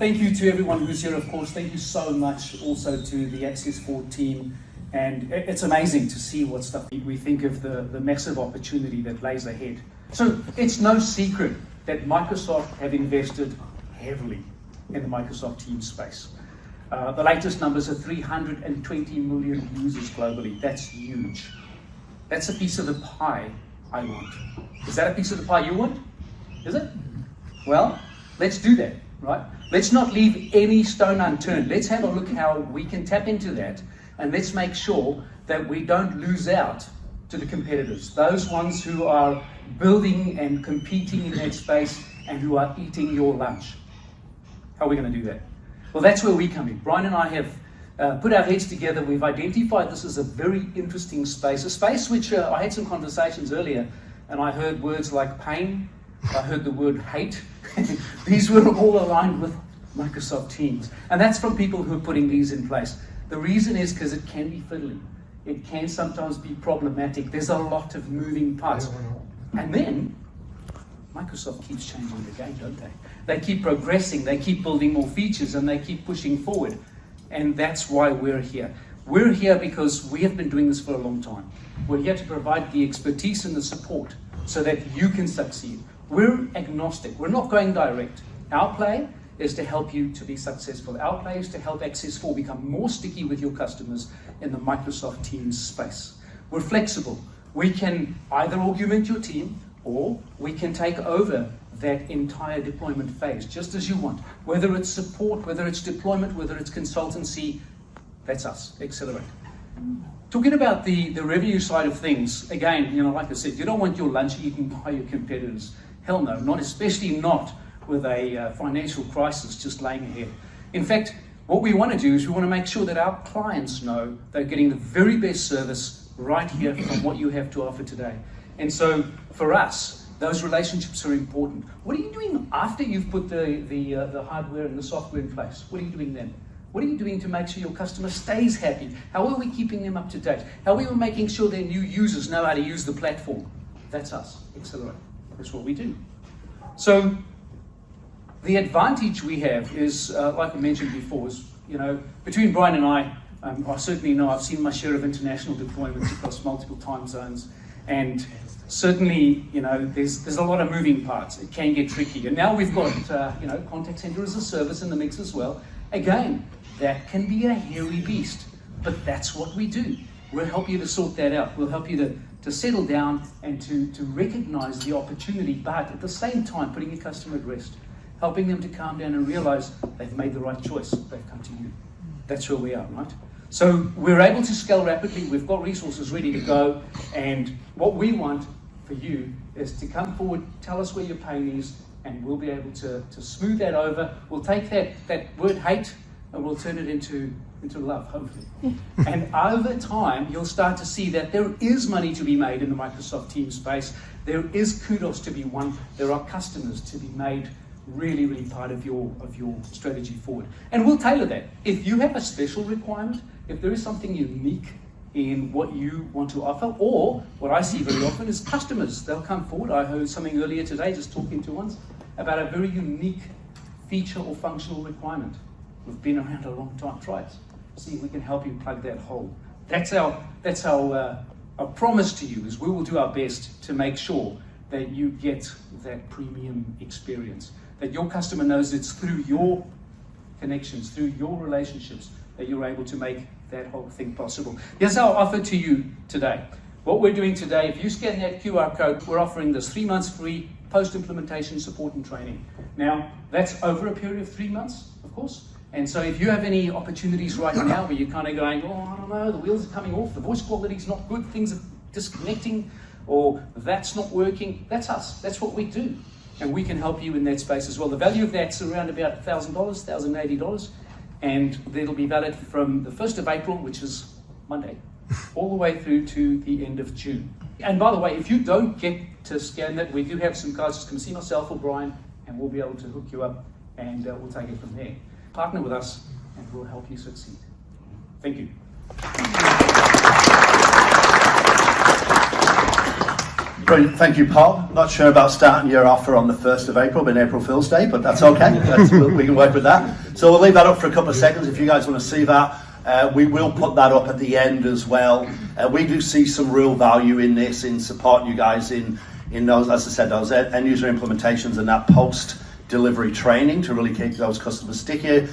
Thank you to everyone who's here, of course. Thank you so much also to the Access4 team. And it's amazing to see what stuff we think of the massive opportunity that lays ahead. So it's no secret that Microsoft have invested heavily in the Microsoft Teams space. The latest numbers are 320 million users globally. That's huge. That's a piece of the pie I want. Is that a piece of the pie you want? Is it? Well, let's do that, right? Let's not leave any stone unturned. Let's have a look how we can tap into that, and let's make sure that we don't lose out to the competitors, those ones who are building and competing in that space and who are eating your lunch. How are we going to do that? Well, that's where we come in. Brian and I have put our heads together. We've identified this as a very interesting space, a space which I had some conversations earlier, and I heard words like pain, I heard the word hate. These were all aligned with Microsoft Teams. And that's from people who are putting these in place. The reason is because it can be fiddly. It can sometimes be problematic. There's a lot of moving parts. And then, Microsoft keeps changing the game, don't they? They keep progressing, they keep building more features, and they keep pushing forward. And that's why we're here. We're here because we have been doing this for a long time. We're here to provide the expertise and the support so that you can succeed. We're agnostic. We're not going direct. Our play is to help you to be successful. Our play is to help Access4 become more sticky with your customers in the Microsoft Teams space. We're flexible. We can either augment your team or we can take over that entire deployment phase, just as you want. Whether it's support, whether it's deployment, whether it's consultancy, that's us, Acceler8. Talking about the revenue side of things, again, like I said, you don't want your lunch eaten by your competitors. Hell no, not especially not with a financial crisis just laying ahead. In fact, what we want to do is we want to make sure that our clients know they're getting the very best service right here from what you have to offer today. And so for us, those relationships are important. What are you doing after you've put the hardware and the software in place? What are you doing then? What are you doing to make sure your customer stays happy? How are we keeping them up to date? How are we making sure their new users know how to use the platform? That's us, Acceler8. That's what we do. So the advantage we have is, like I mentioned before, is, between Brian and I certainly know I've seen my share of international deployments across multiple time zones, and certainly, there's a lot of moving parts. It can get tricky. And now we've got, contact center as a service in the mix as well. Again, that can be a hairy beast, but that's what we do. We'll help you to sort that out. We'll help you to settle down and to recognize the opportunity, but at the same time, putting your customer at rest, helping them to calm down and realize they've made the right choice. They've come to you. That's where we are, right? So we're able to scale rapidly. We've got resources ready to go. And what we want for you is to come forward, tell us where your pain is, and we'll be able to smooth that over. We'll take that word hate and we'll turn it into love, hopefully. And over time, you'll start to see that there is money to be made in the Microsoft Teams space. There is kudos to be won. There are customers to be made really, really part of your strategy forward. And we'll tailor that. If you have a special requirement, if there is something unique in what you want to offer, or what I see very often is customers. They'll come forward. I heard something earlier today, just talking to ones, about a very unique feature or functional requirement. We've been around a long time. Try it. See if we can help you plug that hole. That's our promise to you, is we will do our best to make sure that you get that premium experience, that your customer knows it's through your connections, through your relationships, that you're able to make that whole thing possible. Here's our offer to you today. What we're doing today, if you scan that QR code, we're offering this 3 months free post-implementation support and training. Now, that's over a period of 3 months, of course. And so if you have any opportunities right now where you're kind of going, I don't know, the wheels are coming off, the voice quality's not good, things are disconnecting, or that's not working, that's us. That's what we do. And we can help you in that space as well. The value of that's around about $1,000, $1,080. And it'll be valid from the 1st of April, which is Monday, all the way through to the end of June. And by the way, if you don't get to scan that, we do have some cards. Just come see myself or Brian, and we'll be able to hook you up, and we'll take it from there. Partner with us, and we'll help you succeed. Thank you. Brilliant. Thank you, Paul. Not sure about starting your offer on the 1st of April, being April Fool's Day, but that's okay. We can work with that. So we'll leave that up for a couple of seconds if you guys want to see that. We will put that up at the end as well. We do see some real value in this, in supporting you guys in those, as I said, those end user implementations and that post delivery training to really keep those customers sticky.